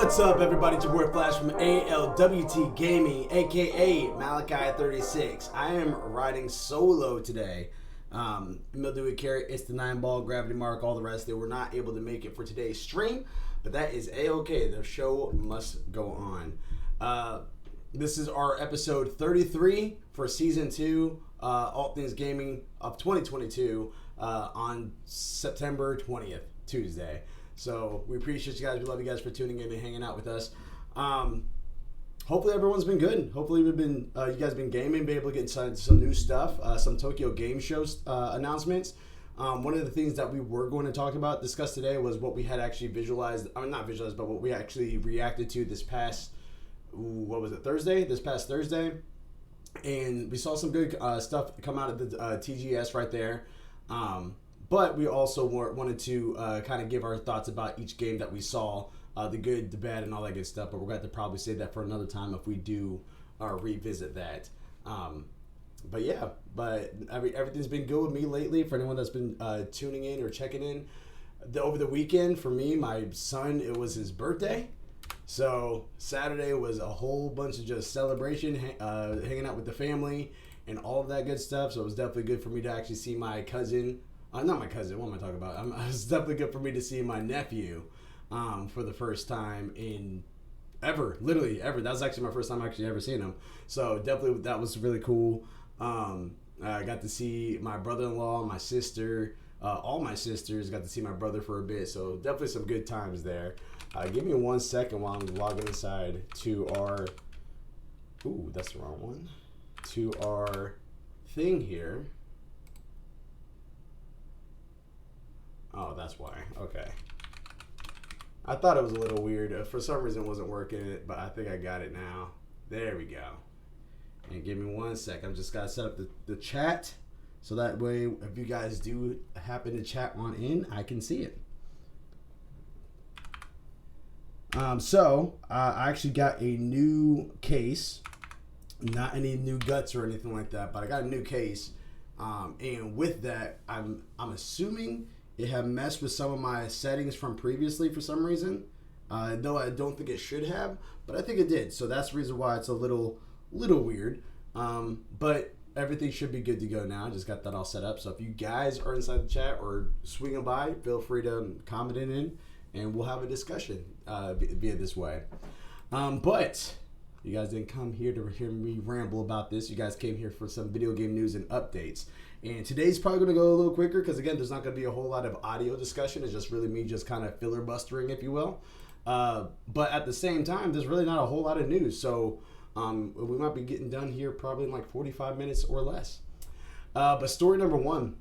What's up, everybody? It's your boy Flash from ALWT Gaming, aka Malachi36. I am riding solo today. Mildewy Carrot, it's the 9-ball, Gravity Mark, all the rest. They were not able to make it for today's stream, but that is A-okay. The show must go on. This is our episode 33 for season 2, ALWT Things Gaming of 2022 on September 20th, Tuesday. So we appreciate you guys. We love you guys for tuning in and hanging out with us. Hopefully everyone's been good. Hopefully we've been you guys been gaming, been able to get some new stuff, some Tokyo Game Show announcements. One of the things that we were going to discuss today was what we had actually visualized. I mean, not visualized, but what we actually reacted to this past, Thursday? This past Thursday. And we saw some good stuff come out of the TGS right there. But we also wanted to kind of give our thoughts about each game that we saw, the good, the bad, and all that good stuff. But we're going to probably save that for another time if we do revisit that. But everything's been good with me lately. For anyone that's been tuning in or checking in, over the weekend, for me, my son, it was his birthday. So Saturday was a whole bunch of just celebration, hanging out with the family, and all of that good stuff. So it was definitely good for me to actually see my cousin. Not my cousin, what am I talking about? It's definitely good for me to see my nephew for the first time in literally ever. That was actually my first time actually ever seeing him. So definitely that was really cool. I got to see my brother-in-law, my sister, all my sisters, got to see my brother for a bit. So definitely some good times there. Give me 1 second while I'm logging inside to our, that's the wrong one, to our thing here. Oh, that's why. Okay. I thought it was a little weird. For some reason, it wasn't working, but I think I got it now. There we go. And give me 1 sec. I'm just got to set up the chat, so that way, if you guys do happen to chat on in, I can see it. I actually got a new case. Not any new guts or anything like that, but I got a new case. And with that, I'm assuming it had messed with some of my settings from previously for some reason. Though I don't think it should have, but I think it did. So that's the reason why it's a little weird. But everything should be good to go now. I just got that all set up. So if you guys are inside the chat or swinging by, feel free to comment it in, and we'll have a discussion via this way. But you guys didn't come here to hear me ramble about this. You guys came here for some video game news and updates. And today's probably going to go a little quicker because, again, there's not going to be a whole lot of audio discussion. It's just really me just kind of filibustering, if you will. But at the same time, there's really not a whole lot of news. So we might be getting done here probably in like 45 minutes or less. But story number one,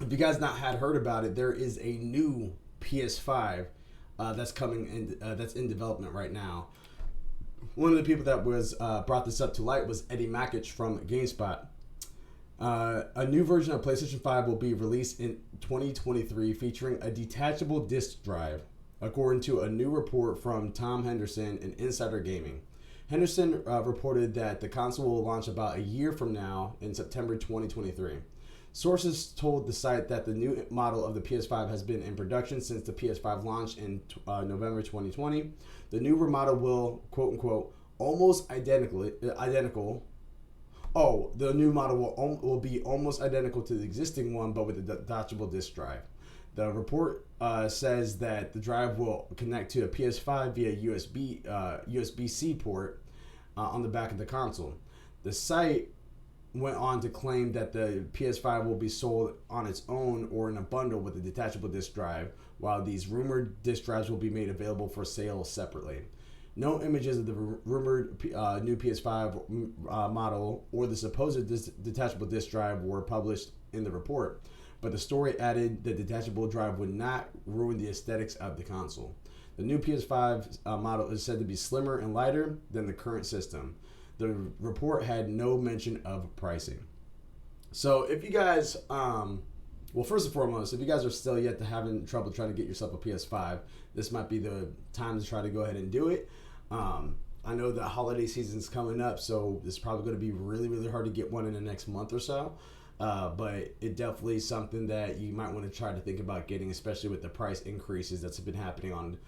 if you guys not had heard about it, there is a new PS5 that's coming in, that's in development right now. One of the people that was brought this up to light was Eddie Mackich from GameSpot. A new version of PlayStation 5 will be released in 2023 featuring a detachable disc drive, according to a new report from Tom Henderson and Insider Gaming. Henderson reported that the console will launch about a year from now in September 2023. Sources told the site that the new model of the PS5 has been in production since the PS5 launched in November 2020. The new remodel will, quote unquote, almost identical. The new model will be almost identical to the existing one, but with a detachable disc drive. The report says that the drive will connect to a PS5 via USB-C port on the back of the console. The site went on to claim that the PS5 will be sold on its own or in a bundle with a detachable disc drive, while these rumored disc drives will be made available for sale separately. No images of the rumored new PS5 model or the supposed detachable disc drive were published in the report, but the story added the detachable drive would not ruin the aesthetics of the console. The new PS5 model is said to be slimmer and lighter than the current system. The report had no mention of pricing. So if you guys, first and foremost, if you guys are still yet to having trouble trying to get yourself a PS5, this might be the time to try to go ahead and do it. I know the holiday season's coming up, so it's probably going to be really, really hard to get one in the next month or so. But it definitely is something that you might want to try to think about getting, especially with the price increases that's been happening on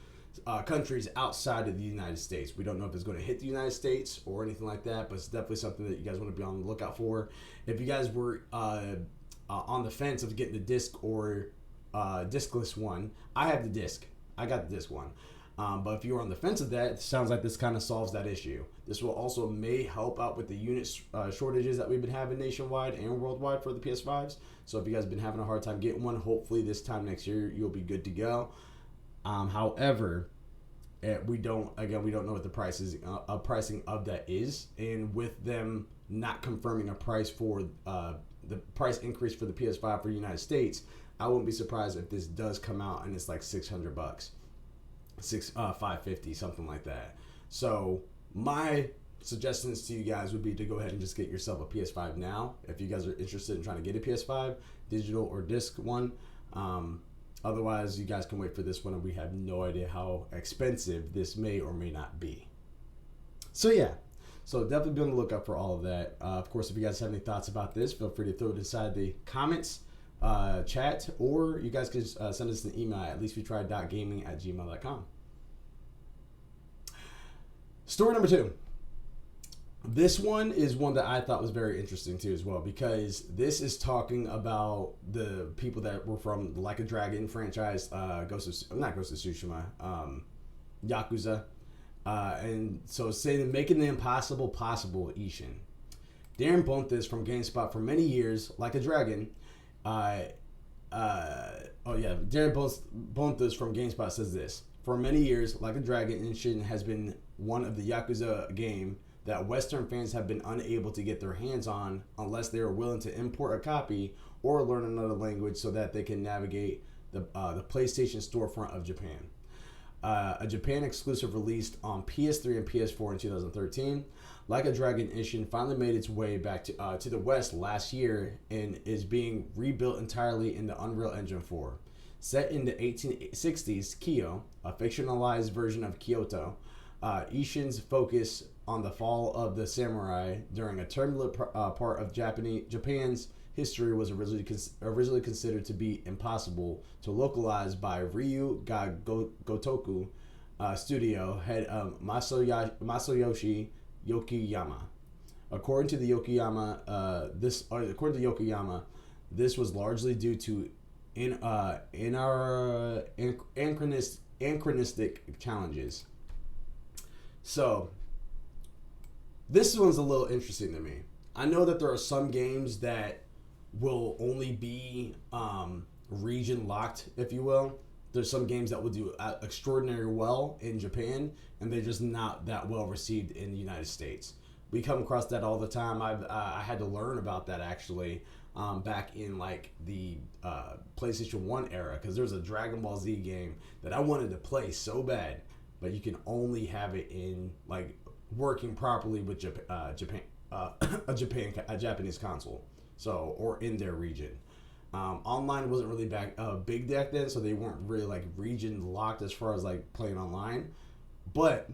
countries outside of the United States. We don't know if it's going to hit the United States or anything like that, but it's definitely something that you guys want to be on the lookout for. If you guys were on the fence of getting the disc or discless one, I have the disc. I got the disc one. But if you're on the fence of that, it sounds like this kind of solves that issue. This will also may help out with the unit shortages that we've been having nationwide and worldwide for the PS5s. So if you guys have been having a hard time getting one, hopefully this time next year you'll be good to go. However, we don't know what the pricing of that is, and with them not confirming a price for the price increase for the PS5 for the United States, I wouldn't be surprised if this does come out and it's like $600, $550, something like that. So my suggestions to you guys would be to go ahead and just get yourself a PS5 now if you guys are interested in trying to get a PS5, digital or disc one. Otherwise, you guys can wait for this one, and we have no idea how expensive this may or may not be. So yeah, so definitely be on the lookout for all of that. Of course, if you guys have any thoughts about this, feel free to throw it inside the comments, chat, or you guys can send us an email at leastwetried.gaming@gmail.com. Story number 2. This one is one that I thought was very interesting too as well, because this is talking about the people that were from the Like a Dragon franchise, Ghost of Tsushima, Yakuza, and so saying making the impossible possible. Ishin, Darren Bonthis from GameSpot for many years, Like a Dragon. Darren Bonthis from GameSpot says this: for many years, Like a Dragon Ishin has been one of the Yakuza game that Western fans have been unable to get their hands on unless they are willing to import a copy or learn another language so that they can navigate the PlayStation storefront of Japan. A Japan exclusive released on PS3 and PS4 in 2013, Like a Dragon Ishin finally made its way back to the West last year and is being rebuilt entirely in the Unreal Engine 4. Set in the 1860s Kyo, a fictionalized version of Kyoto, Ishin's focus on the fall of the samurai during a turbulent part of Japan's history was originally considered to be impossible to localize by Ryu Gotoku studio head Masayoshi Yokiyama. According to Yokiyama, this was largely due to anachronistic challenges. So this one's a little interesting to me. I know that there are some games that will only be region locked, if you will. There's some games that will do extraordinarily well in Japan, and they're just not that well received in the United States. We come across that all the time. I had to learn about that actually back in like the PlayStation 1 era, because there's a Dragon Ball Z game that I wanted to play so bad, but you can only have it in like working properly with a Japanese console, so or in their region. Online wasn't really big back then, so they weren't really like region locked as far as like playing online. But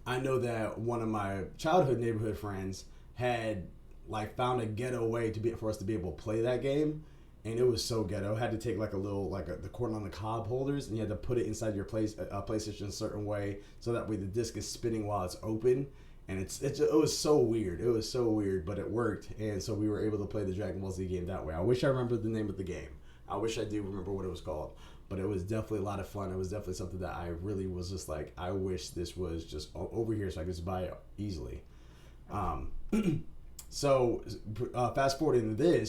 I know that one of my childhood neighborhood friends had like found a ghetto way for us to be able to play that game, and it was so ghetto. Had to take like the corn on the cob holders, and you had to put it inside your PlayStation a certain way, so that way the disc is spinning while it's open. And it was so weird. It was so weird, but it worked, and so we were able to play the Dragon Ball Z game that way. I wish I remembered the name of the game. I wish I do remember what it was called, but it was definitely a lot of fun. It was definitely something that I really was just like, I wish this was just over here so I could just buy it easily. So fast forwarding to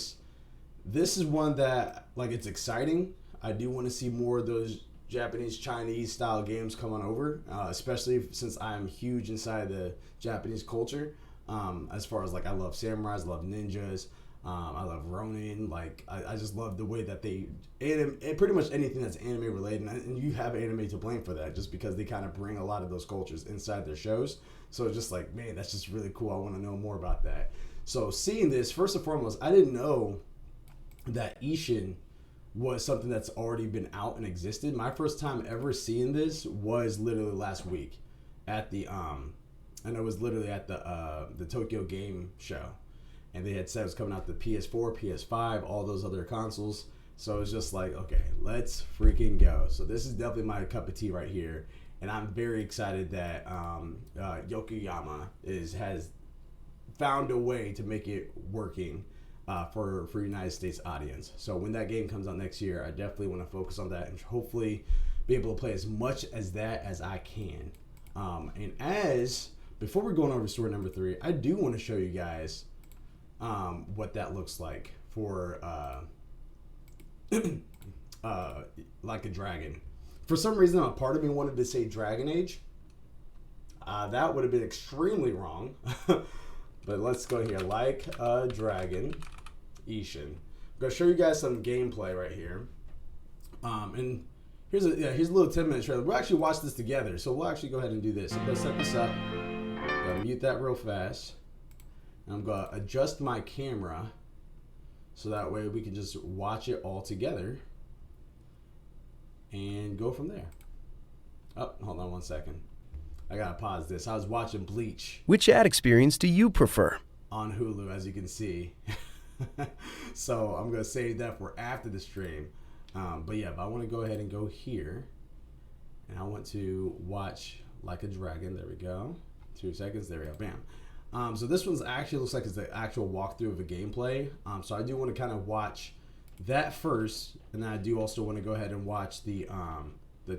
this is one that, like, it's exciting. I do want to see more of those Japanese, Chinese style games come on over, especially since I'm huge inside the Japanese culture. As far as like, I love samurais, I love ninjas, I love Ronin. Like, I just love the way that they pretty much anything that's anime related, and you have anime to blame for that, just because they kind of bring a lot of those cultures inside their shows. So it's just like, man, that's just really cool. I want to know more about that. So seeing this, first and foremost, I didn't know that Ishin was something that's already been out and existed. My first time ever seeing this was literally last week at the and it was literally at the Tokyo Game Show, and they had said it was coming out the PS4, PS5, all those other consoles, So it's just like, okay, let's freaking go. So this is definitely my cup of tea right here. And I'm very excited that Yokoyama has found a way to make it working for United States audience. So when that game comes out next year, I definitely want to focus on that and hopefully be able to play as much as that as I can. Before we're going over story number 3, I do want to show you guys what that looks like for Like a Dragon. For some reason, a part of me wanted to say Dragon Age. That would have been extremely wrong. But let's go here. Like a Dragon, Ishin. I'm going to show you guys some gameplay right here. And here's a little 10-minute trailer. We'll actually watch this together. So we'll actually go ahead and do this. I'm going to set this up. I'm going to mute that real fast. And I'm going to adjust my camera so that way we can just watch it all together and go from there. Oh, hold on one second. I gotta pause this. I was watching Bleach. Which ad experience do you prefer? On Hulu, as you can see. So I'm gonna save that for after the stream. But I want to go ahead and go here. And I want to watch Like a Dragon. There we go. 2 seconds. There we go. Bam. So this one's actually looks like it's the actual walkthrough of the gameplay. So I do want to kind of watch that first, and then I do also want to go ahead and watch the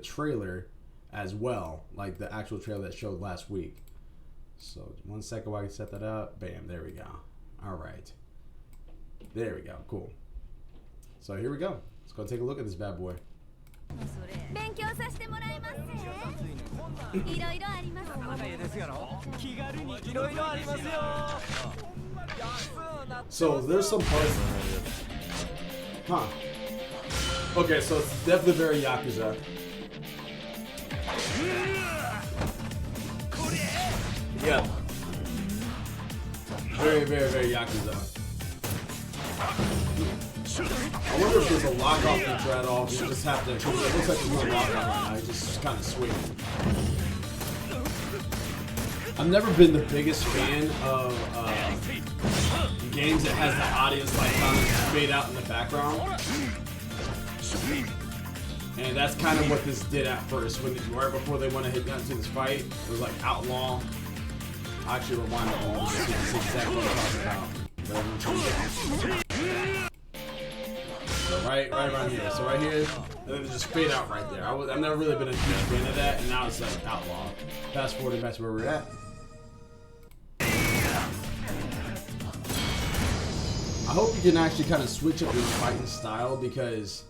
trailer as well, like the actual trailer that showed last week. So 1 second while I can set that up. Bam, there we go. All right, there we go. Cool. So here we go. Let's go take a look at this bad boy. So there's some parts. Huh. Okay, so it's definitely very Yakuza. Yeah. Very, very, very Yakuza. I wonder if there's a lock off feature at all. You just have to. It looks like there's no lock off right now. You just kind of swing. I've never been the biggest fan of games that has the audience like kind of fade out in the background. And that's kind of what this did at first. Right before they went ahead and got into this fight, it was like Outlaw. I actually rewind it a little bit so you can see exactly what I'm talking about. So right around here. So right here, and then they just fade out right there. I've never really been a huge fan of that, and now it's like Outlaw. Fast forwarding back to where we're at. I hope you can actually kind of switch up your fighting style, because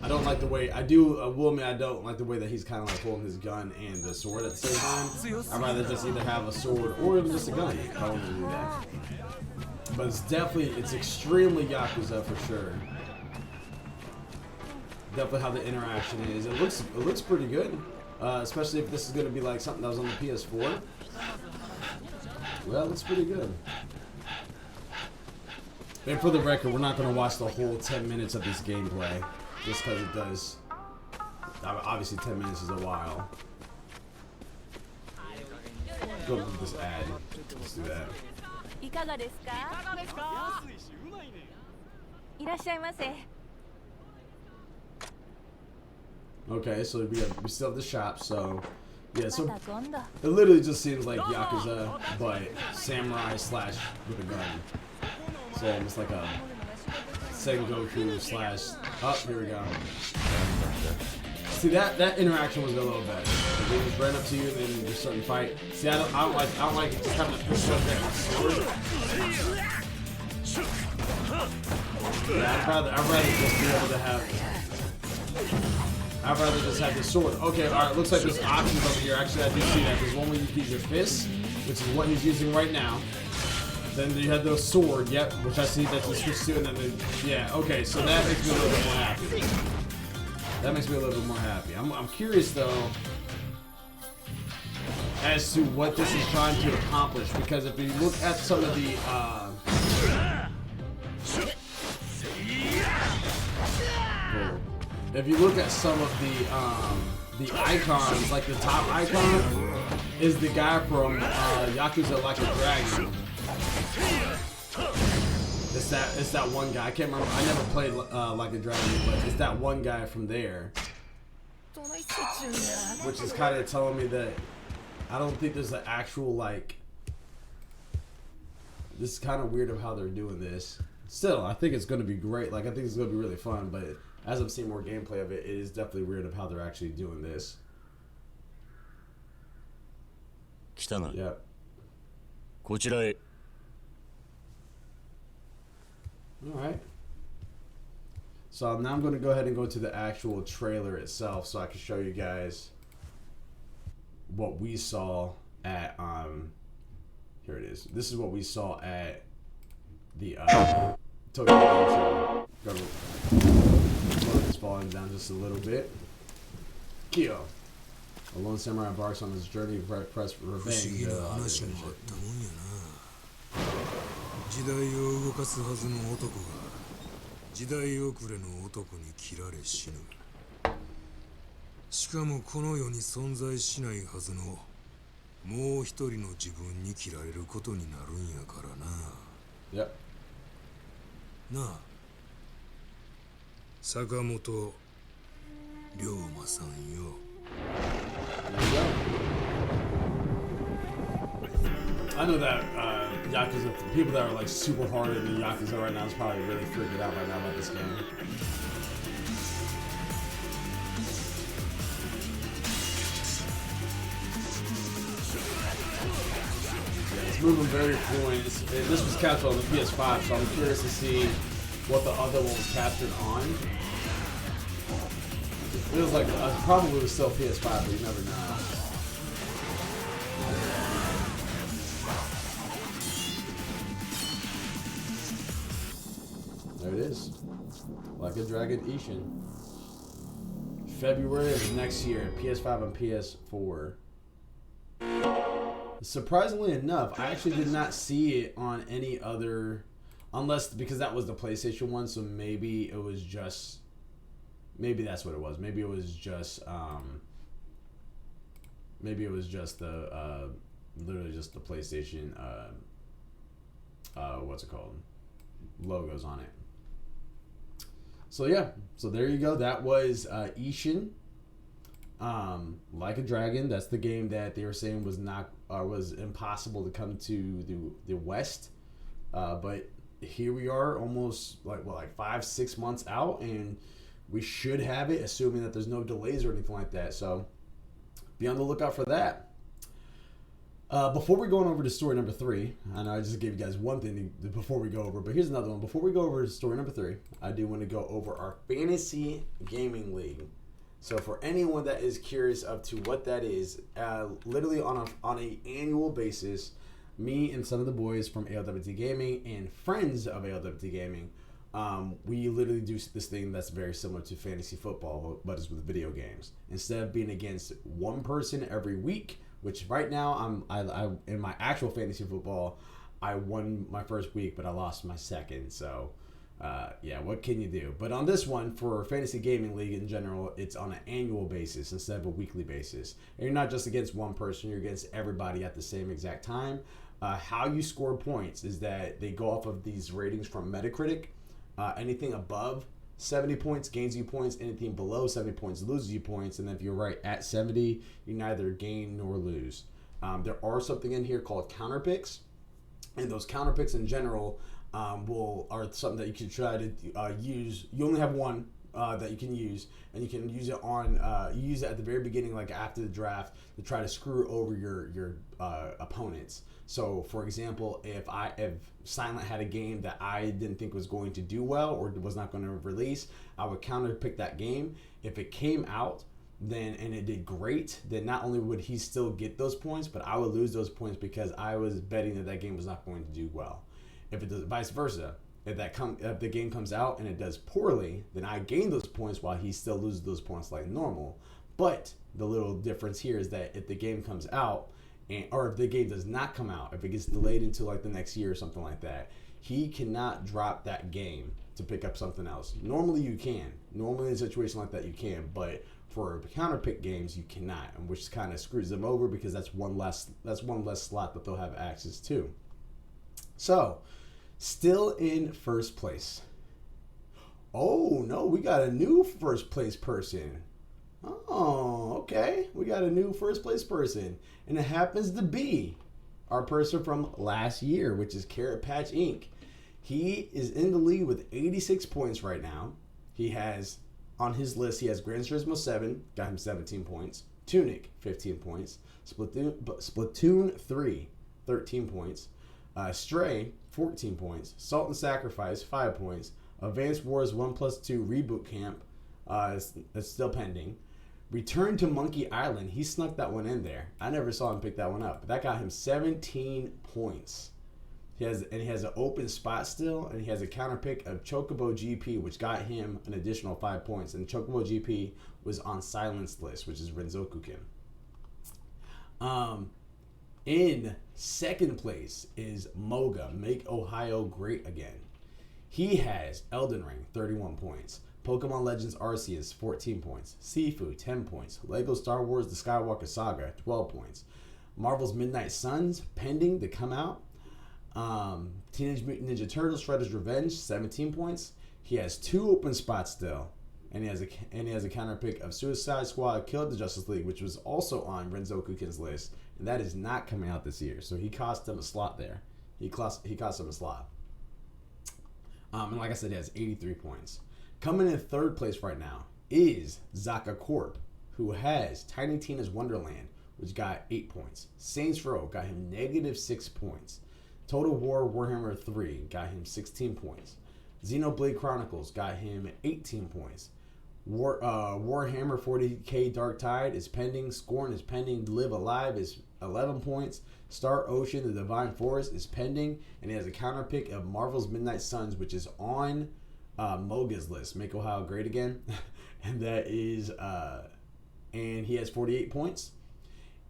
I don't like the way I will admit I don't like the way that he's kind of like holding his gun and the sword at the same time. I'd rather just either have a sword or even just a gun if I want to do that. But it's extremely Yakuza for sure. Definitely how the interaction is. It looks pretty good, especially if this is going to be like something that was on the PS4. Well, it's pretty good. And for the record, we're not going to watch the whole 10 minutes of this gameplay, just because it does. Obviously, 10 minutes is a while. Go with this ad. Let's do that. Okay, so we still have the shop, so yeah, so it literally just seems like Yakuza, but samurai slash with a gun. So almost like a Sengoku slash. Oh, here we go. See that interaction was a little better. Like they just ran up to you and then you're starting to fight. See, I don't like just having to push up there with a sword. Yeah, I'd rather just be able to have. I'd rather just have the sword. Okay, alright, looks like there's options over here. Actually, I do see that. There's one where you can use your fist, which is what he's using right now. Then you had the sword, yep, which I see that you switched to, and then yeah, okay, so that makes me a little bit more happy. That makes me a little bit more happy. I'm curious though as to what this is trying to accomplish, because if you look at some of the if you look at some of the icons, like the top icon is the guy from Yakuza Like a Dragon. It's that one guy. I can't remember. I never played Like a Dragon, but it's that one guy from there, which is kind of telling me that I don't think there's an actual like. This is kind of weird of how they're doing this. Still, I think it's going to be great. Like I think it's going to be really fun. But as I'm seeing more gameplay of it, it is definitely weird of how they're actually doing this. Yeah. こちらへ Alright. So now I'm going to go ahead and go to the actual trailer itself so I can show you guys what we saw at, here it is. This is what we saw at the, Tokyo Game Show. Go slow this volume down just a little bit. Kyo. A lone samurai embarks on his journey to press revenge. 時代を動かすはずの男が時代遅れの男に切られ死ぬ。しかもこの世に存在しないはずのもう一人の自分に切られることになるんやからな。Yep. なあ、坂本龍馬さんよ。I know that Yakuza, people that are like super hard in the Yakuza right now is probably really freaking out right now about this game. Yeah, it's moving very fluent. This was captured on the PS5, so I'm curious to see what the other one was captured on. It feels like probably was still PS5, but you never know. There it is. Like a Dragon Ishin. February of next year, PS5 and PS4. Surprisingly enough, I actually did not see it on any other, unless because that was the PlayStation one, so maybe it was just, maybe that's what it was. Maybe it was just the literally just the PlayStation what's it called, logos on it. So yeah, so there you go. That was Ishin, Like a Dragon. That's the game that they were saying was not was impossible to come to the West, but here we are, almost like 5-6 months out, and we should have it, assuming that there's no delays or anything like that. So be on the lookout for that. Before we go on over to story number 3, I know I just gave you guys one thing before we go over, but here's another one. Before we go over to story number 3, I do want to go over our Fantasy Gaming League. So for anyone that is curious of to what that is, literally on a annual basis, me and some of the boys from ALWT Gaming and friends of ALWT Gaming, we literally do this thing that's very similar to fantasy football, but it's with video games. Instead of being against one person every week, which right now I in my actual fantasy football, I won my first week, but I lost my second. So yeah, what can you do? But on this one, for Fantasy Gaming League in general, it's on an annual basis instead of a weekly basis. And you're not just against one person, you're against everybody at the same exact time. How you score points is that they go off of these ratings from Metacritic. Anything above 70 points gains you points. Anything below 70 points loses you points. And if you're right at 70, you neither gain nor lose. There are something in here called counter picks, and those counter picks in general are something that you can try to use. You only have one that you can use, and you can use it on you use it at the very beginning, like after the draft, to try to screw over your opponents. So for example, if Silent had a game that I didn't think was going to do well or was not going to release, I would counter pick that game. If it came out then and it did great, then not only would he still get those points, but I would lose those points because I was betting that game was not going to do well. If it does vice versa, if the game comes out and it does poorly, then I gain those points while he still loses those points like normal. But the little difference here is that if the game comes out, or if the game does not come out, if it gets delayed into like the next year or something like that, he cannot drop that game to pick up something else. Normally you can. Normally in a situation like that you can, but for counter pick games you cannot, and which kind of screws them over because that's one less slot that they'll have access to. So Still in first place. Oh, no, we got a new first place person. Oh, okay. We got a new first place person. And it happens to be our person from last year, which is Carrot Patch Inc. He is in the lead with 86 points right now. He has, on his list, he has Gran Turismo 7, got him 17 points. Tunic, 15 points. Splatoon 3, 13 points. Stray, 14 points. Salt and Sacrifice, 5 points. Advanced Wars 1+2 Reboot Camp is still pending. Return to Monkey Island, he snuck that one in there. I never saw him pick that one up, but that got him 17 points. He has an open spot still, and he has a counter pick of Chocobo GP, which got him an additional 5 points. And Chocobo GP was on Silence list, which is Renzoku-kin. In second place is Moga, Make Ohio Great Again. He has Elden Ring, 31 points. Pokemon Legends Arceus, 14 points. Sifu, 10 points. Lego Star Wars The Skywalker Saga, 12 points. Marvel's Midnight Suns, pending to come out. Teenage Mutant Ninja Turtles Shredder's Revenge, 17 points. He has 2 open spots still. And he has a counter pick of Suicide Squad Killed the Justice League, which was also on Renzoku-kin's list. And that is not coming out this year. So he cost him a slot there. He cost him a slot. And like I said, he has 83 points. Coming in third place right now is Zaka Corp, who has Tiny Tina's Wonderland, which got 8 points. Saints Row got him -6 points. Total War Warhammer 3 got him 16 points. Xenoblade Chronicles got him 18 points. Warhammer 40k Dark Tide is pending. Scorn is pending. Live Alive is 11 points. Star Ocean The Divine Forest is pending. And he has a counter pick of Marvel's Midnight Suns, which is on Moga's list. Make Ohio Great Again. And that is, and he has 48 points.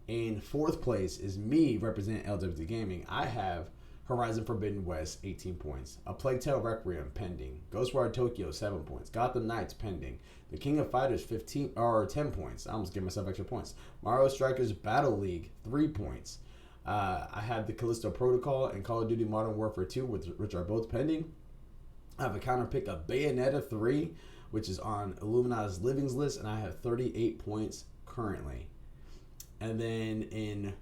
In fourth place is me, representing ALWT Gaming. I have Horizon Forbidden West, 18 points. A Plague Tale Requiem, pending. Ghostwire Tokyo, 7 points. Gotham Knights, pending. The King of Fighters, 10 points. I almost gave myself extra points. Mario Strikers Battle League, 3 points. I have the Callisto Protocol and Call of Duty Modern Warfare 2, which are both pending. I have a counter pick of Bayonetta 3, which is on Illuminati's Livings list, and I have 38 points currently. And then in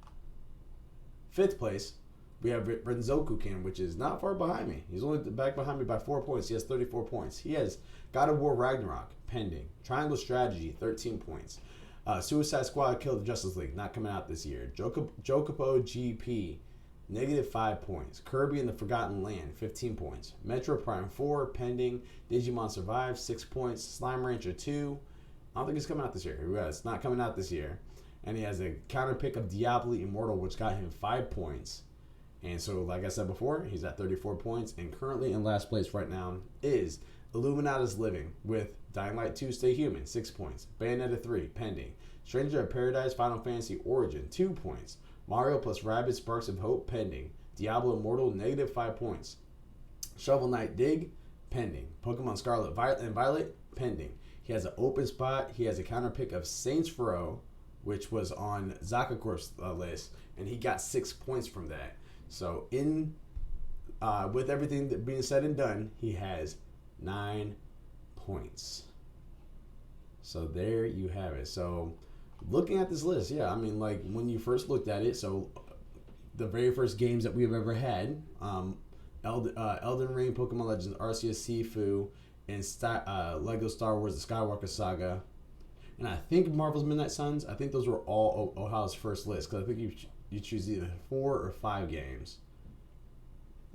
fifth place, we have Renzoku-kin, which is not far behind me. He's only back behind me by 4 points. He has 34 points. He has God of War Ragnarok, pending. Triangle Strategy, 13 points. Suicide Squad Kill the Justice League, not coming out this year. Chocobo GP, -5 points. Kirby and the Forgotten Land, 15 points. Metro Prime 4, pending. Digimon Survive, 6 points. Slime Rancher 2, I don't think it's coming out this year. It's not coming out this year. And he has a counter pick of Diablo Immortal, which got him 5 points. And so, like I said before, he's at 34 points. And currently in last place right now is Illuminati's Living with Dying Light 2 Stay Human, 6 points. Bayonetta 3, pending. Stranger of Paradise Final Fantasy Origin, 2 points. Mario plus Rabbids Sparks of Hope, pending. Diablo Immortal, -5 points. Shovel Knight Dig, pending. Pokemon Scarlet and Violet, pending. He has an open spot. He has a counter pick of Saints Row, which was on Zaka Corp's list, and he got 6 points from that. So with everything being said and done, he has 9 points. So there you have it. So looking at this list, yeah, I mean, like when you first looked at it, so the very first games that we've ever had, Elden Ring, Pokemon Legends, Arceus, Sifu, and Lego Star Wars The Skywalker Saga, and I think Marvel's Midnight Suns, I think those were all Ohio's first list, because I think you choose either 4 or 5 games.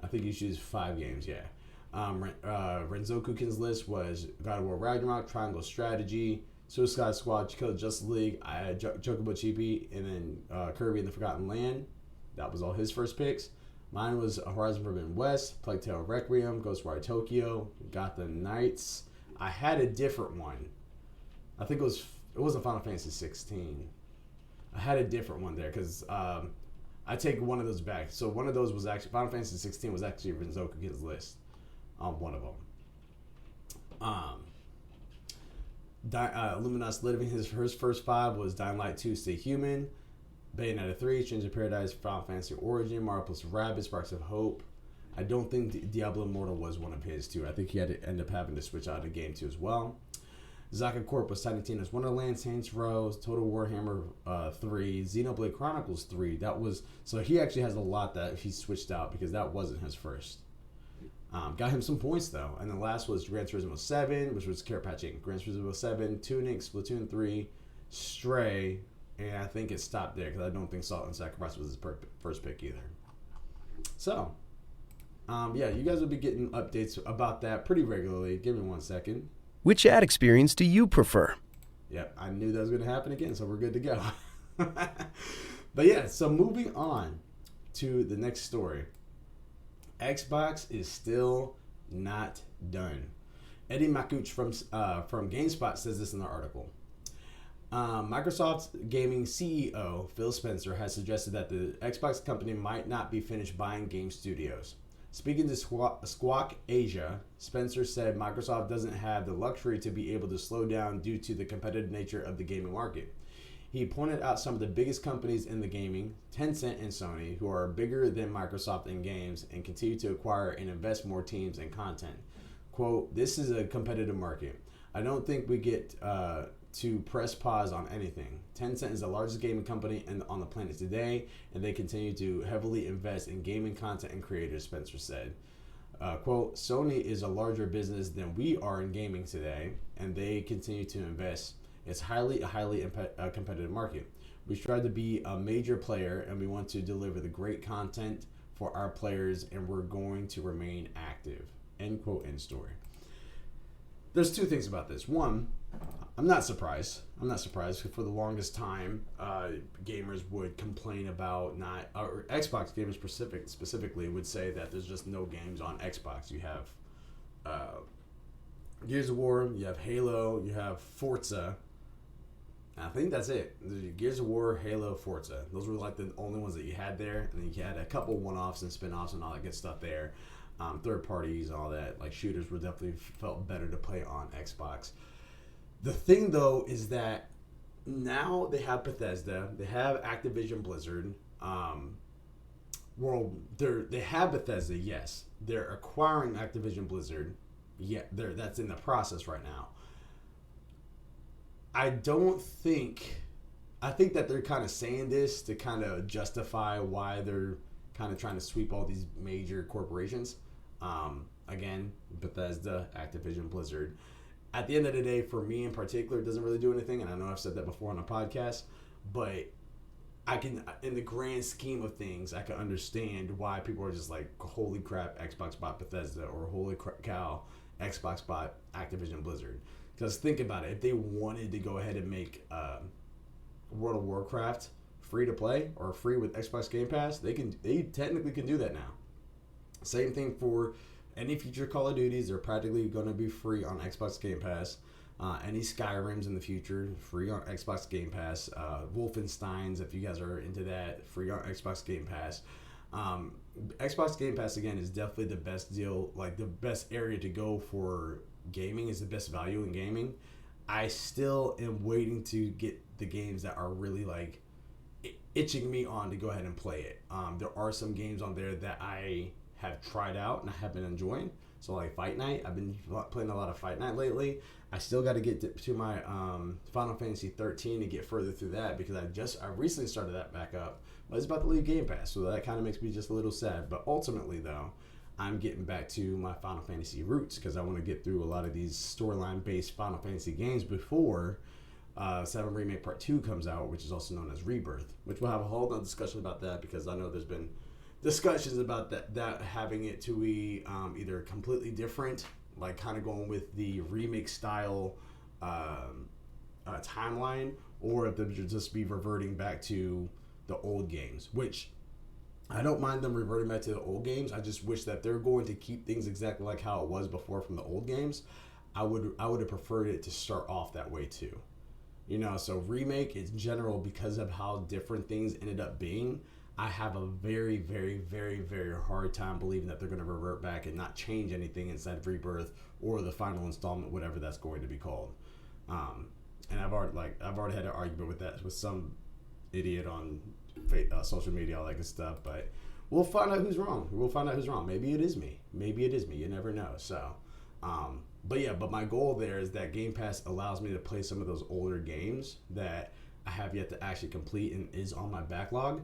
I think you choose 5 games, yeah. Renzoku-kin's list was God of War Ragnarok, Triangle Strategy, Suicide Squad, Kill the Justice League, I had Chocobo GP, and then Kirby and the Forgotten Land. That was all his first picks. Mine was Horizon Forbidden West, Plague Tale Requiem, Ghostwire Tokyo, Gotham Knights. I had a different one. I think it wasn't Final Fantasy 16. I had a different one there because I take one of those back. So one of those was actually Final Fantasy 16 was actually Renzoku-kin's list on one of them. Illuminati's Living, his first 5 was Dying Light 2 Stay Human, Bayonetta 3, Stranger of Paradise, Final Fantasy Origin, Mario plus Rabbids Sparks of Hope, I don't think Diablo Immortal was one of his too. I think he had to end up having to switch out of game 2 as well. Zaka Corp was Titania's Wonderland, Saints Row, Total Warhammer 3, Xenoblade Chronicles 3. That was so he actually has a lot that he switched out because that wasn't his first. Got him some points though, and the last was Gran Turismo 7, which was Care Patching. Gran Turismo 7, Tunic, Splatoon 3, Stray, and I think it stopped there because I don't think Salt and Sacrifice was his first pick either. So, yeah, you guys will be getting updates about that pretty regularly. Give me 1 second. Which ad experience do you prefer? Yep, I knew that was going to happen again, so we're good to go. But yeah, so moving on to the next story. Xbox is still not done. Eddie Makuch from GameSpot says this in the article. Microsoft Gaming CEO Phil Spencer has suggested that the Xbox company might not be finished buying game studios. Speaking to Squawk Asia, Spencer said Microsoft doesn't have the luxury to be able to slow down due to the competitive nature of the gaming market. He pointed out some of the biggest companies in the gaming, Tencent and Sony, who are bigger than Microsoft in games and continue to acquire and invest more teams and content. Quote, "This is a competitive market. I don't think we get to press pause on anything. Tencent is the largest gaming company on the planet today, and they continue to heavily invest in gaming content and creators," Spencer said. Quote, "Sony is a larger business than we are in gaming today, and they continue to invest. It's a highly competitive market. We strive to be a major player, and we want to deliver the great content for our players, and we're going to remain active." End quote, end story. There's two things about this. One, I'm not surprised. For the longest time, gamers would complain about or Xbox gamers specifically would say that there's just no games on Xbox. You have Gears of War, you have Halo, you have Forza. I think that's it. Gears of War, Halo, Forza. Those were like the only ones that you had there. And then you had a couple one-offs and spin-offs and all that good stuff there. Third parties and all that. Like shooters were definitely felt better to play on Xbox. The thing though is that now they have Bethesda, they have Activision Blizzard. They have Bethesda, yes. They're acquiring Activision Blizzard. Yeah, that's in the process right now. I think that they're kind of saying this to kind of justify why they're kind of trying to sweep all these major corporations. Again, Bethesda, Activision Blizzard. At the end of the day, for me in particular, it doesn't really do anything, and I know I've said that before on a podcast, but I can, in the grand scheme of things, I can understand why people are just like, holy crap, Xbox bought Bethesda, or holy cow, Xbox bought Activision Blizzard. Because think about it, if they wanted to go ahead and make World of Warcraft free to play or free with Xbox Game Pass, they technically can do that now. Same thing for any future Call of Duties. They're practically going to be free on Xbox Game Pass. Any Skyrims in the future, free on Xbox Game Pass. Wolfensteins, if you guys are into that, free on Xbox Game Pass. Xbox Game Pass, again, is definitely the best deal, like the best area to go for gaming, is the best value in gaming. I still am waiting to get the games that are really like itching me on to go ahead and play it. There are some games on there that I have tried out and I have been enjoying. So like Fight Night, I've been playing a lot of Fight Night lately. I still got to get to my Final Fantasy 13 to get further through that, because I recently started that back up, but it's about to leave Game Pass, so that kind of makes me just a little sad. But ultimately though, I'm getting back to my Final Fantasy roots, because I want to get through a lot of these storyline based Final Fantasy games before 7 Remake Part 2 comes out, which is also known as Rebirth, which we'll have a whole other discussion about that, because I know there's been discussions about that having it to be either completely different, like kind of going with the remake style timeline, or if they'll just be reverting back to the old games, which I don't mind them reverting back to the old games. I just wish that they're going to keep things exactly like how it was before from the old games. I would have preferred it to start off that way too. You know, so remake in general, because of how different things ended up being, I have a very, very, very, very hard time believing that they're going to revert back and not change anything inside of Rebirth or the final installment, whatever that's going to be called. And I've already had an argument with that with some idiot on social media, all that good stuff. But we'll find out who's wrong. We'll find out who's wrong. Maybe it is me. Maybe it is me. You never know. So, but my goal there is that Game Pass allows me to play some of those older games that I have yet to actually complete and is on my backlog.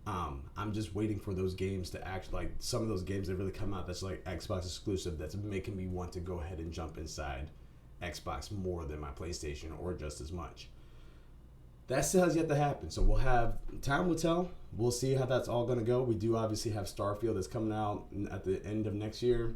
I'm just waiting for those games to actually, like, some of those games that really come out that's like Xbox exclusive that's making me want to go ahead and jump inside Xbox more than my PlayStation, or just as much. That still has yet to happen, so time will tell. We'll see how that's all going to go. We do obviously have Starfield that's coming out at the end of next year,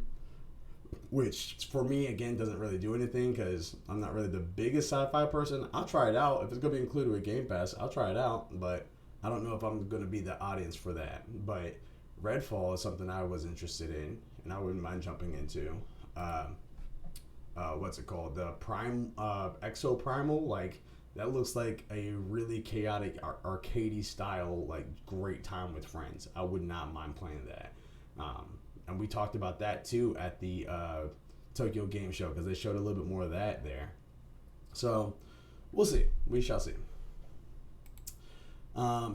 which for me, again, doesn't really do anything because I'm not really the biggest sci-fi person. I'll try it out. If it's going to be included with Game Pass, I'll try it out, but I don't know if I'm going to be the audience for that. But Redfall is something I was interested in, and I wouldn't mind jumping into. What's it called? The Exo Primal, like, that looks like a really chaotic, arcadey style, like, great time with friends. I would not mind playing that. And we talked about that too at the Tokyo Game Show, because they showed a little bit more of that there. So we'll see. We shall see.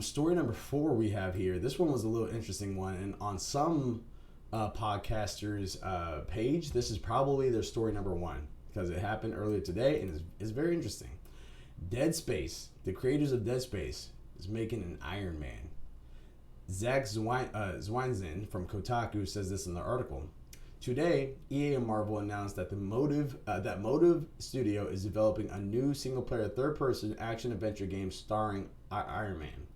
Story number 4 we have here. This one was a little interesting one, and on some podcasters' page, this is probably their story number 1 because it happened earlier today, and it's very interesting. Dead Space, the creators of Dead Space, is making an Iron Man. Zach Zweinzen from Kotaku says this in the article. Today, EA and Marvel announced that Motive Studio is developing a new single-player third-person action-adventure game starring Iron Man.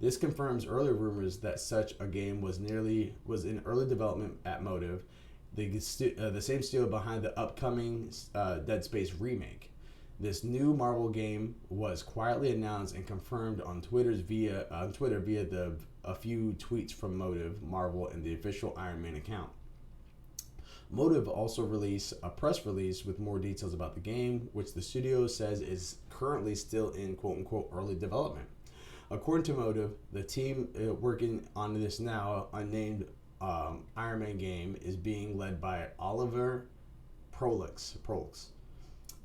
This confirms earlier rumors that such a game was in early development at Motive, the same studio behind the upcoming Dead Space remake. This new Marvel game was quietly announced and confirmed on Twitter via a few tweets from Motive, Marvel, and the official Iron Man account. Motive also released a press release with more details about the game, which the studio says is currently still in quote-unquote early development. According to Motive, the team working on this now unnamed Iron Man game is being led by Oliver Prolix,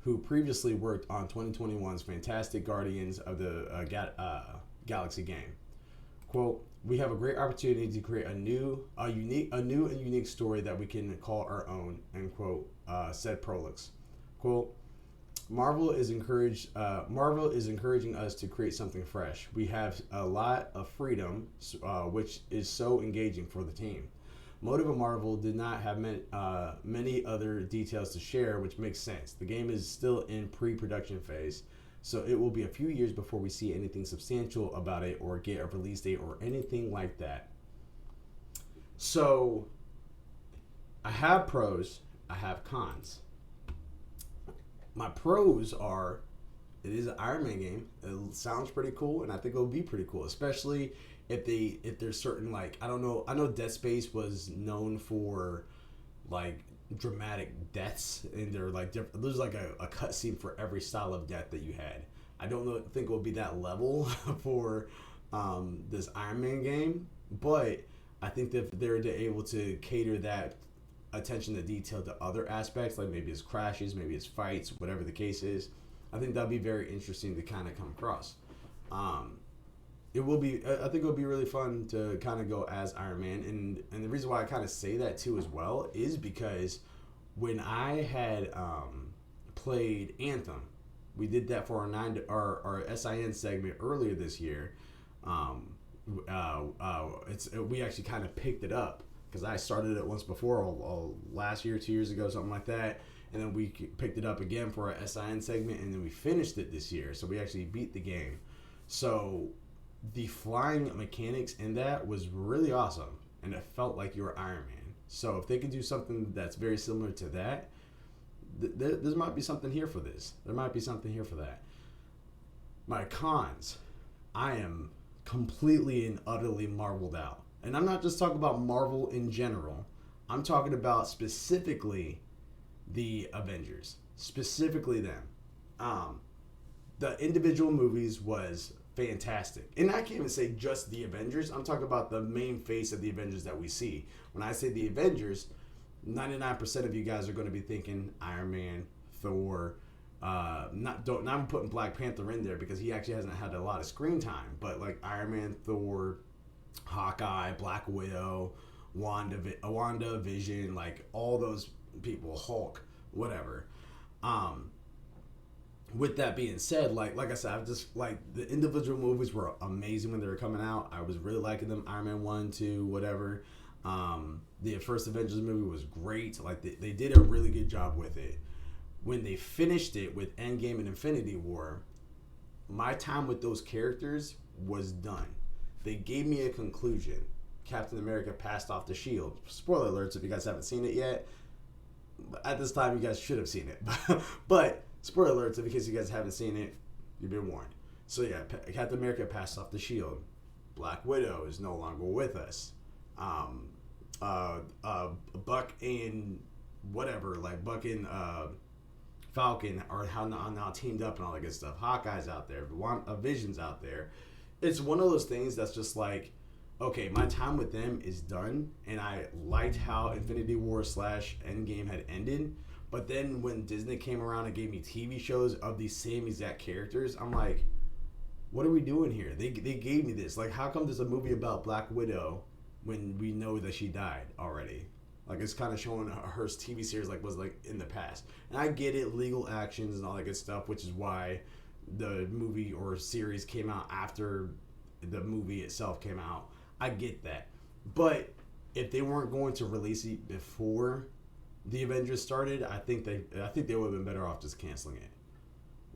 who previously worked on 2021's Fantastic Guardians of the Galaxy game. Quote, "We have a great opportunity to create a new and unique story that we can call our own," end quote, said Prolix. Quote, Marvel is encouraging us to create something fresh. We have a lot of freedom, which is so engaging for the team. Motive and Marvel did not have many other details to share, which makes sense. The game is still in pre-production phase, so it will be a few years before we see anything substantial about it or get a release date or anything like that. So, I have pros, I have cons. My pros are, it is an Iron Man game. It sounds pretty cool, and I think it'll be pretty cool, especially if there's certain, like, I know Dead Space was known for, like, dramatic deaths, and they're like there's like a cutscene for every style of death that you had. I don't think it will be that level for this Iron Man game, but I think that they're able to cater that attention to detail to other aspects, like maybe it's crashes, maybe it's fights, whatever the case is. I think that'll be very interesting to kind of come across. I think it'll be really fun to kind of go as Iron Man, and the reason why I kind of say that too as well is because when I had played Anthem, we did that for our SIN segment earlier this year. We actually kind of picked it up because I started it once before, last year, 2 years ago, something like that, and then we picked it up again for our SIN segment, and then we finished it this year, so we actually beat the game. So the flying mechanics in that was really awesome, and it felt like you were Iron Man. So if they could do something that's very similar to that, there might be something here for this. There might be something here for that. My cons, I am completely and utterly marveled out. And I'm not just talking about Marvel in general. I'm talking about specifically the Avengers. Specifically them. The individual movies was fantastic. And I can't even say just the Avengers. I'm talking about the main face of the Avengers that we see. When I say the Avengers, 99% of you guys are going to be thinking Iron Man, Thor. I'm putting Black Panther in there because he actually hasn't had a lot of screen time. But like Iron Man, Thor, Hawkeye, Black Widow, Wanda Vision, like all those people, Hulk, whatever. With that being said, like I said, I've just like the individual movies were amazing when they were coming out. I was really liking them. Iron Man 1, 2, whatever. The first Avengers movie was great. Like they did a really good job with it. When they finished it with Endgame and Infinity War, my time with those characters was done. They gave me a conclusion. Captain America passed off the shield. Spoiler alerts if you guys haven't seen it yet. At this time, you guys should have seen it. But spoiler alerts in case you guys haven't seen it, you've been warned. So yeah, Captain America passed off the shield. Black Widow is no longer with us. Buck and whatever, like Buck and Falcon are now teamed up and all that good stuff. Hawkeye's out there. Vision's out there. It's one of those things that's just like, okay, my time with them is done, and I liked how Infinity War / Endgame had ended. But then when Disney came around and gave me TV shows of these same exact characters, I'm like, what are we doing here? They gave me this. Like, how come there's a movie about Black Widow when we know that she died already? Like, it's kind of showing her TV series like was like in the past. And I get it, legal actions and all that good stuff, which is why the movie or series came out after the movie itself came out. I get that. But if they weren't going to release it before the Avengers started, I think they would have been better off just canceling it.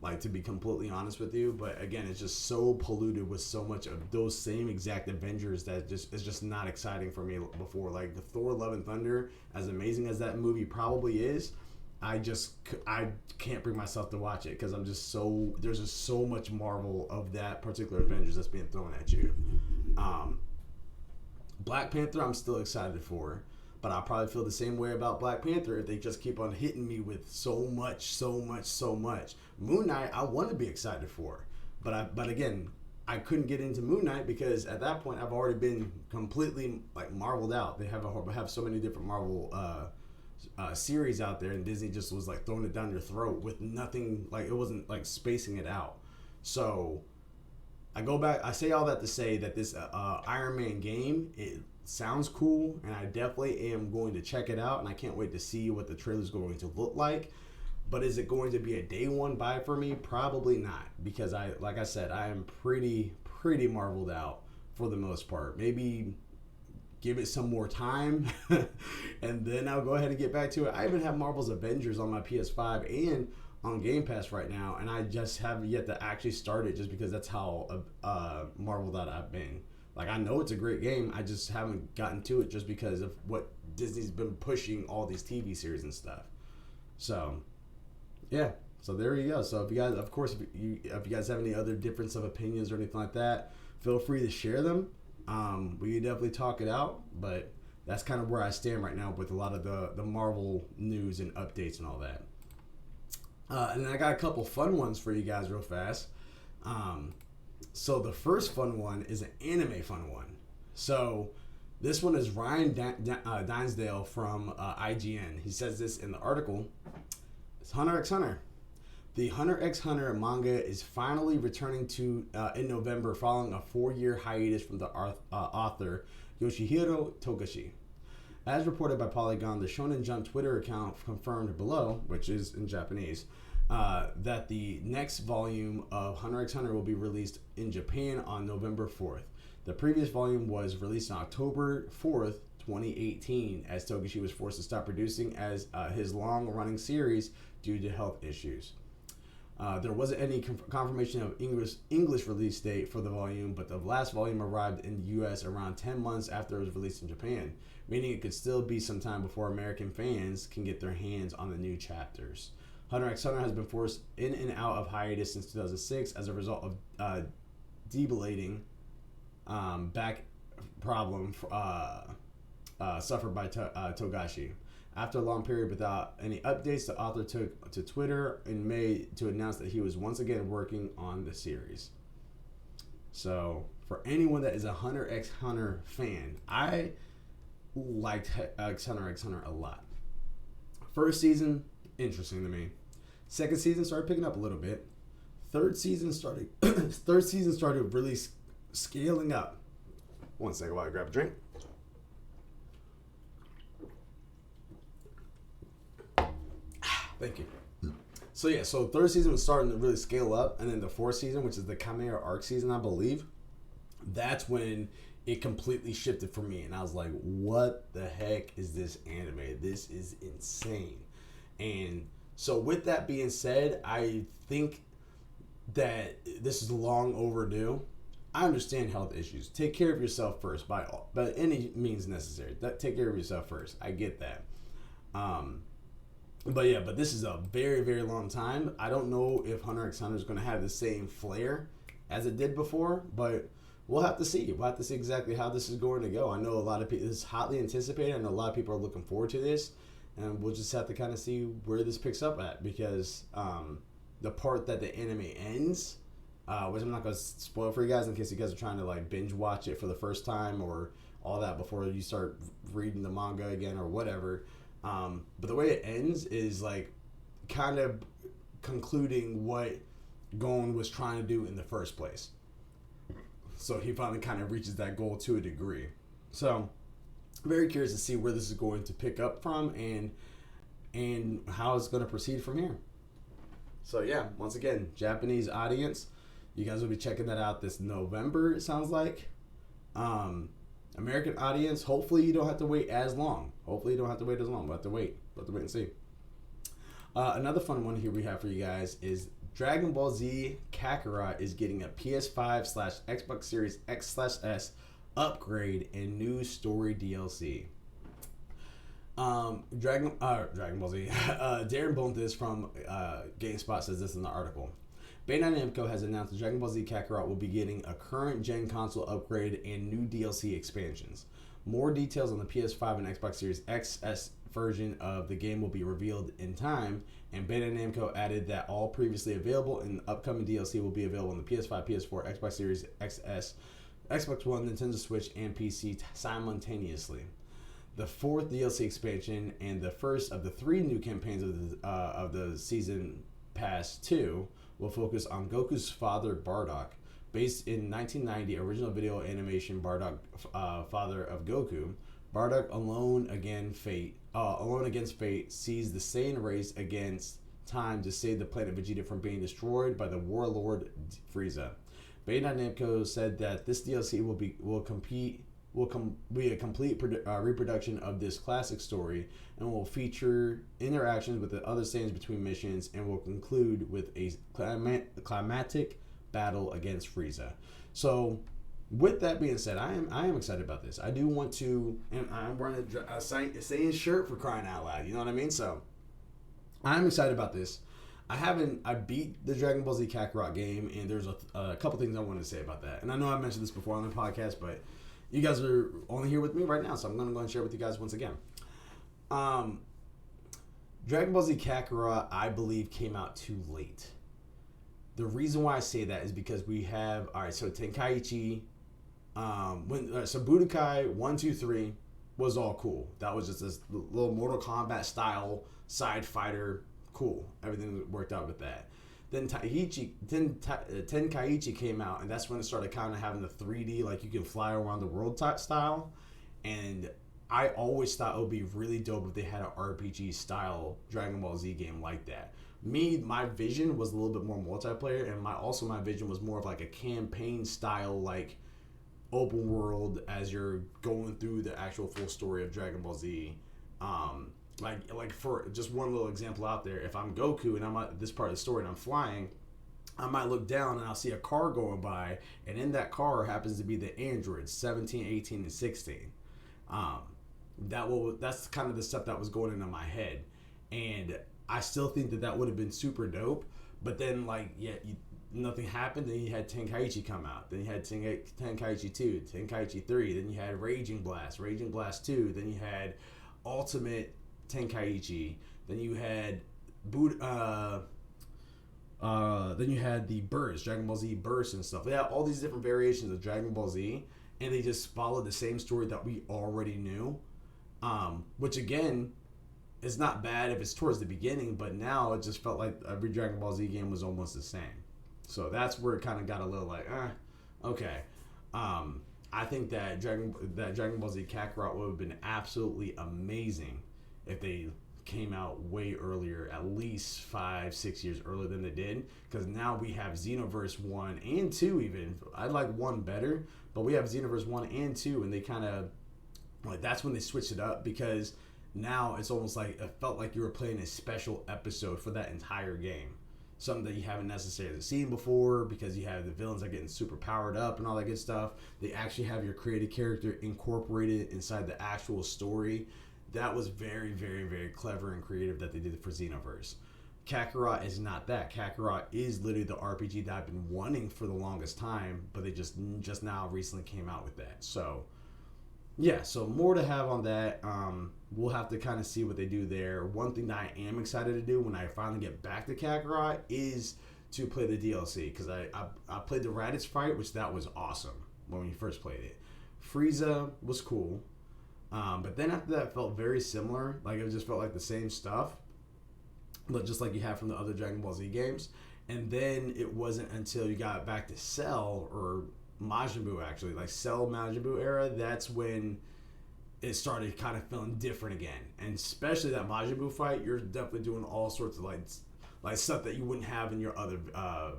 Like, to be completely honest with you. But again, it's just so polluted with so much of those same exact Avengers that it's just not exciting for me before. Like, the Thor Love and Thunder, as amazing as that movie probably is, I can't bring myself to watch it because there's just so much Marvel of that particular Avengers that's being thrown at you. Black Panther, I'm still excited for. But I'll probably feel the same way about Black Panther if they just keep on hitting me with so much. Moon Knight, I want to be excited for. But again, I couldn't get into Moon Knight because at that point I've already been completely like Marveled out. They have so many different Marvel series out there, and Disney just was like throwing it down your throat with nothing. Like, it wasn't like spacing it out. So I go back. I say all that to say that this Iron Man game, it sounds cool, and I definitely am going to check it out, and I can't wait to see what the trailer's going to look like. But is it going to be a day one buy for me? Probably not, because like I said, I am pretty Marveled out for the most part. Maybe give it some more time, and then I'll go ahead and get back to it. I even have Marvel's Avengers on my PS5 and on Game Pass right now, and I just haven't yet to actually start it just because that's how Marveled out I've been. Like, I know it's a great game, I just haven't gotten to it just because of what Disney's been pushing all these TV series and stuff. So, yeah. So there you go. So if you guys, of course, if you guys have any other difference of opinions or anything like that, feel free to share them. We can definitely talk it out, but that's kind of where I stand right now with a lot of the Marvel news and updates and all that. And I got a couple fun ones for you guys real fast. So the first fun one is an anime fun one. So this one is Ryan Dinesdale from IGN. He says this in the article. It's Hunter x Hunter. The Hunter x Hunter manga is finally returning to in November following a 4-year hiatus from the author Yoshihiro Togashi. As reported by Polygon, the Shonen Jump Twitter account confirmed below, which is in Japanese, that the next volume of Hunter x Hunter will be released in Japan on November 4th. The previous volume was released on October 4th, 2018, as Togashi was forced to stop producing as his long-running series due to health issues. There wasn't any confirmation of English release date for the volume, but the last volume arrived in the U.S. around 10 months after it was released in Japan, meaning it could still be some time before American fans can get their hands on the new chapters. Hunter x Hunter has been forced in and out of hiatus since 2006 as a result of debilitating back problem suffered by Togashi. After a long period without any updates, the author took to Twitter in May to announce that he was once again working on the series. So, for anyone that is a Hunter x Hunter fan, I liked Hunter x Hunter a lot. First season, interesting to me. Second season started picking up a little bit. Third season started really scaling up. One second while I grab a drink. Thank you. So yeah, so third season was starting to really scale up, and then the fourth season, which is the Chimera arc season, I believe, that's when it completely shifted for me, and I was like, what the heck is this anime? This is insane. And so with that being said, I think that this is long overdue. I understand health issues. Take care of yourself first by any means necessary. Take care of yourself first. I get that. But this is a very, very long time. I don't know if Hunter x Hunter is going to have the same flair as it did before, but we'll have to see. We'll have to see exactly how this is going to go. I know a lot of people, this is hotly anticipated. I know a lot of people are looking forward to this, and we'll just have to kind of see where this picks up at, because the part that the anime ends, which I'm not going to spoil for you guys in case you guys are trying to like binge watch it for the first time or all that before you start reading the manga again or whatever. But the way it ends is like kind of concluding what Gon was trying to do in the first place. So he finally kind of reaches that goal to a degree. So very curious to see where this is going to pick up from and how it's going to proceed from here. So yeah, once again, Japanese audience, you guys will be checking that out this November, it sounds like. American audience, hopefully you don't have to wait as long. We'll have to wait and see. Another fun one here we have for you guys is Dragon Ball Z Kakarot is getting a PS5/Xbox Series X/S upgrade and new story DLC. Dragon Ball Z. Darren Bontis from GameSpot says this in the article. Bandai Namco has announced that Dragon Ball Z Kakarot will be getting a current gen console upgrade and new DLC expansions. More details on the PS5 and Xbox Series XS version of the game will be revealed in time, and Bandai Namco added that all previously available and upcoming DLC will be available on the PS5, PS4, Xbox Series XS, Xbox One, Nintendo Switch, and PC simultaneously. The fourth DLC expansion and the first of the 3 new campaigns of the Season Pass 2 will focus on Goku's father, Bardock. Based in 1990 original video animation Bardock, father of Goku, Bardock alone against fate, sees the Saiyan race against time to save the planet Vegeta from being destroyed by the warlord Frieza. Bandai Namco said that this DLC will be a complete reproduction of this classic story and will feature interactions with the other Saiyans between missions and will conclude with a climatic battle against Frieza. So, with that being said, I am excited about this. I do want to, and I'm wearing a Saiyan shirt for crying out loud. You know what I mean? So, I'm excited about this. I beat the Dragon Ball Z Kakarot game, and there's a couple things I wanted to say about that. And I know I mentioned this before on the podcast, but you guys are only here with me right now, so I'm going to go and share with you guys once again. Dragon Ball Z Kakarot, I believe, came out too late. The reason why I say that is because we have, so Tenkaichi, so Budokai 1, 2, 3 was all cool. That was just this little Mortal Kombat style side fighter, cool. Everything worked out with that. Then Tenkaichi came out, and that's when it started kind of having the 3D, like you can fly around the world type style. And I always thought it would be really dope if they had an RPG style Dragon Ball Z game like that. My vision was a little bit more multiplayer, and my vision was more of like a campaign style, like open world as you're going through the actual full story of Dragon Ball Z. Like for just one little example out there, if I'm Goku and I'm at this part of the story and I'm flying, I might look down and I'll see a car going by, and in that car happens to be the androids 17, 18, and 16. That's kind of the stuff that was going into my head, and I still think that would have been super dope. But then nothing happened. Then you had Tenkaichi come out. Then you had Tenkaichi 2, Tenkaichi 3. Then you had Raging Blast 2. Then you had Ultimate Tenkaichi. Then you had then you had the Burst, Dragon Ball Z Burst and stuff. They had all these different variations of Dragon Ball Z, and they just followed the same story that we already knew. Which again is not bad if it's towards the beginning, but now it just felt like every Dragon Ball Z game was almost the same. So that's where it kind of got a little like, okay. I think that Dragon Ball Z Kakarot would have been absolutely amazing if they came out way earlier, at least 5-6 years earlier than they did. Because now we have Xenoverse 1 and 2 even. I like 1 better, but we have Xenoverse 1 and 2, and they kind of, like, that's when they switched it up, because now it's almost like it felt like you were playing a special episode for that entire game. Something that you haven't necessarily seen before, because you have the villains that are getting super powered up and all that good stuff. They actually have your created character incorporated inside the actual story. That was very, very, very clever and creative that they did for Xenoverse. Kakarot is not that. Kakarot is literally the RPG that I've been wanting for the longest time, but they just now recently came out with that. So yeah, so more to have on that. We'll have to kind of see what they do there. One thing that I am excited to do when I finally get back to Kakarot is to play the DLC, because I played the Raditz fight, which that was awesome when we first played it. Frieza was cool, but then after that it felt very similar. Like, it just felt like the same stuff, but just like you have from the other Dragon Ball Z games. And then it wasn't until you got back to Cell, or Majin Buu, actually, like Cell Majin Buu era, that's when it started kind of feeling different again. And especially that Majin Buu fight, you're definitely doing all sorts of like stuff that you wouldn't have in your other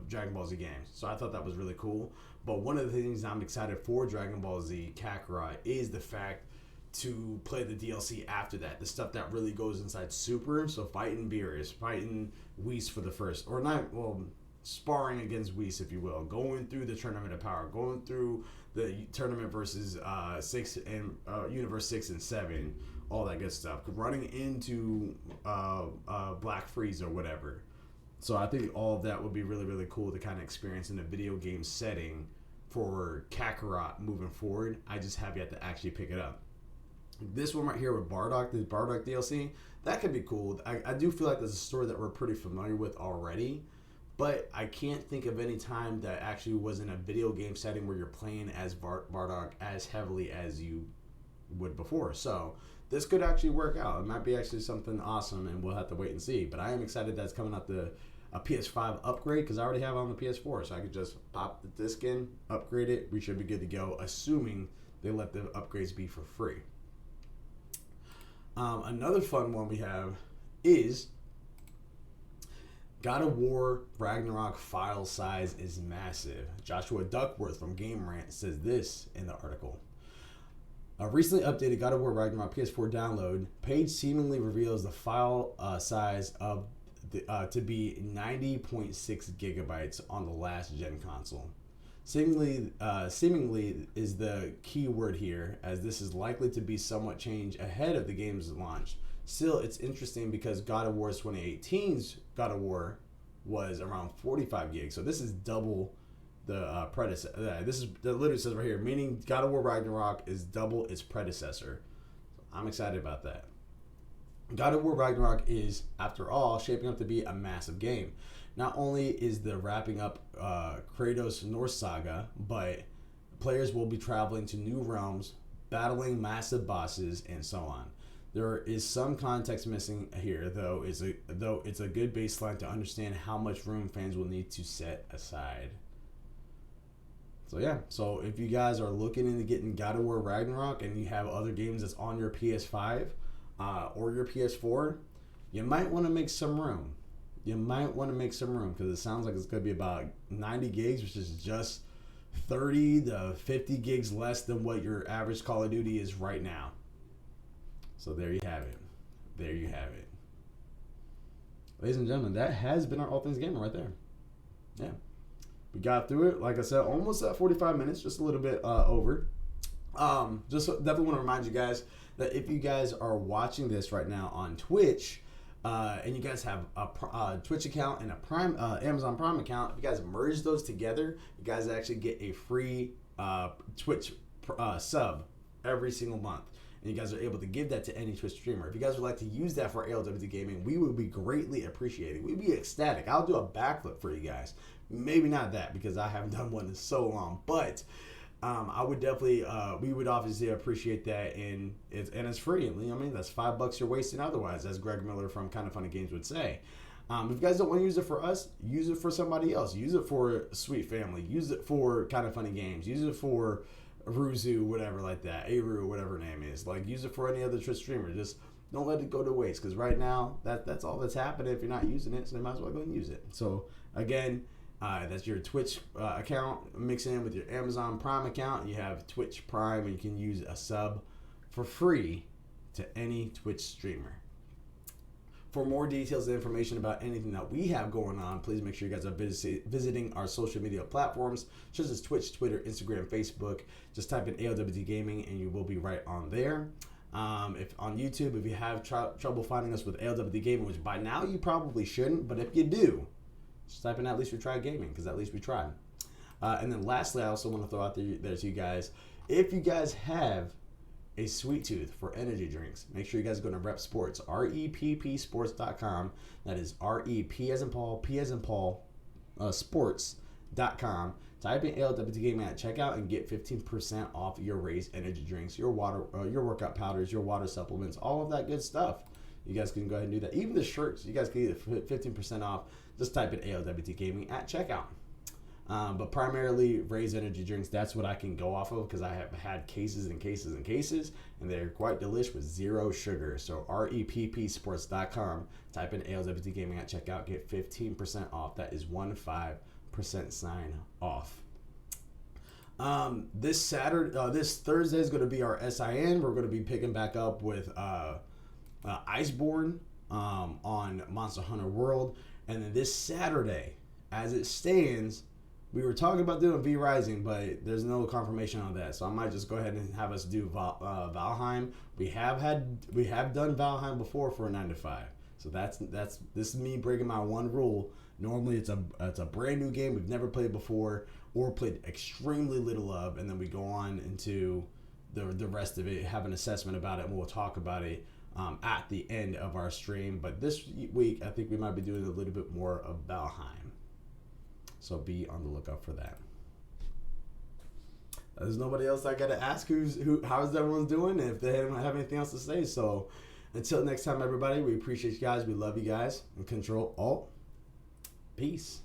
Dragon Ball Z games. So I thought that was really cool. But one of the things I'm excited for Dragon Ball Z Kakarot is the fact to play the DLC after that, the stuff that really goes inside Super. So fighting Beerus, fighting Whis for the first, or not, well, sparring against Whis, if you will, going through the Tournament of Power, going through the tournament versus Universe 6 and 7, all that good stuff, running into Black Frieza or whatever. So I think all of that would be really, really cool to kind of experience in a video game setting for Kakarot moving forward. I just have yet to actually pick it up. This one right here with Bardock, the Bardock DLC, that could be cool. I do feel like there's a story that we're pretty familiar with already, but I can't think of any time that actually was in a video game setting where you're playing as Bardock as heavily as you would before. So this could actually work out. It might be actually something awesome, and we'll have to wait and see. But I am excited that's coming out a PS5 upgrade, because I already have it on the PS4, so I could just pop the disc in, upgrade it. We should be good to go, assuming they let the upgrades be for free. Another fun one we have is God of War Ragnarok file size is massive. Joshua Duckworth from Game Rant says this in the article. A recently updated God of War Ragnarok PS4 download page seemingly reveals the file size of to be 90.6 gigabytes on the last gen console. Seemingly is the key word here, as this is likely to be somewhat changed ahead of the game's launch. Still, it's interesting because God of War 2018's God of War was around 45 gigs, so this is double the predecessor. This is that literally says right here, meaning God of War Ragnarok is double its predecessor. So I'm excited about that. God of War Ragnarok is, after all, shaping up to be a massive game. Not only is the wrapping up Kratos' Norse saga, but players will be traveling to new realms, battling massive bosses, and so on. There is some context missing here, though it's a good baseline to understand how much room fans will need to set aside. So yeah, so if you guys are looking into getting God of War Ragnarok and you have other games that's on your PS5 or your PS4, you might want to make some room. Because it sounds like it's going to be about 90 gigs, which is just 30 to 50 gigs less than what your average Call of Duty is right now. So there you have it. Ladies and gentlemen, that has been our All Things Gaming right there. Yeah. We got through it, like I said, almost at 45 minutes, just a little bit over. Just definitely want to remind you guys that if you guys are watching this right now on Twitch, and you guys have a Twitch account and a Amazon Prime account, if you guys merge those together, you guys actually get a free Twitch sub every single month. And you guys are able to give that to any Twitch streamer. If you guys would like to use that for ALWT Gaming, we would be greatly appreciated. We'd be ecstatic. I'll do a backflip for you guys. Maybe not that, because I haven't done one in so long. But I would definitely, we would obviously appreciate that. And it's free. I mean, that's $5 you're wasting otherwise, as Greg Miller from Kind of Funny Games would say. If you guys don't want to use it for us, use it for somebody else. Use it for Sweet Family. Use it for Kind of Funny Games. Use it for Ruzu, whatever like that, Aru, whatever her name is. Like, use it for any other Twitch streamer. Just don't let it go to waste, because right now that's all that's happening. If you're not using it, so you might as well go and use it. So again, that's your Twitch account. Mix in with your Amazon Prime account. You have Twitch Prime, and you can use a sub for free to any Twitch streamer. For more details and information about anything that we have going on, please make sure you guys are visiting our social media platforms, such as Twitch, Twitter, Instagram, Facebook. Just type in ALWT Gaming and you will be right on there. If on YouTube, if you have trouble finding us with ALWT Gaming, which by now you probably shouldn't, but if you do, just type in At Least We Tried Gaming, because at least we tried. And then lastly, I also want to throw out there to you guys, if you guys have a sweet tooth for energy drinks, make sure you guys go to Rep Sports, REPP sports.com. That is REP as in Paul, P as in Paul, sports.com. Type in ALWT Gaming at checkout and get 15% off your Raised energy drinks, your water, your workout powders, your water supplements, all of that good stuff. You guys can go ahead and do that. Even the shirts, you guys can get 15% off. Just type in ALWT Gaming at checkout. But primarily Raised energy drinks, that's what I can go off of, because I have had cases and cases and cases, and they're quite delicious with zero sugar. So REPP sports.com, type in ALWT Gaming at checkout, get 15% off. That is 15% sign off. This Thursday is going to be our SIN. We're going to be picking back up with Iceborne on Monster Hunter World. And then this Saturday, as it stands, we were talking about doing V Rising, but there's no confirmation on that. So I might just go ahead and have us do Valheim. We have done Valheim before for a 9 to 5. So that's this is me breaking my one rule. Normally it's a brand new game we've never played before or played extremely little of, and then we go on into the rest of it, have an assessment about it, and we'll talk about it at the end of our stream. But this week I think we might be doing a little bit more of Valheim. So be on the lookout for that. There's nobody else I gotta ask how's everyone doing, if they don't have anything else to say. So until next time, everybody, we appreciate you guys. We love you guys. And Control Alt. Peace.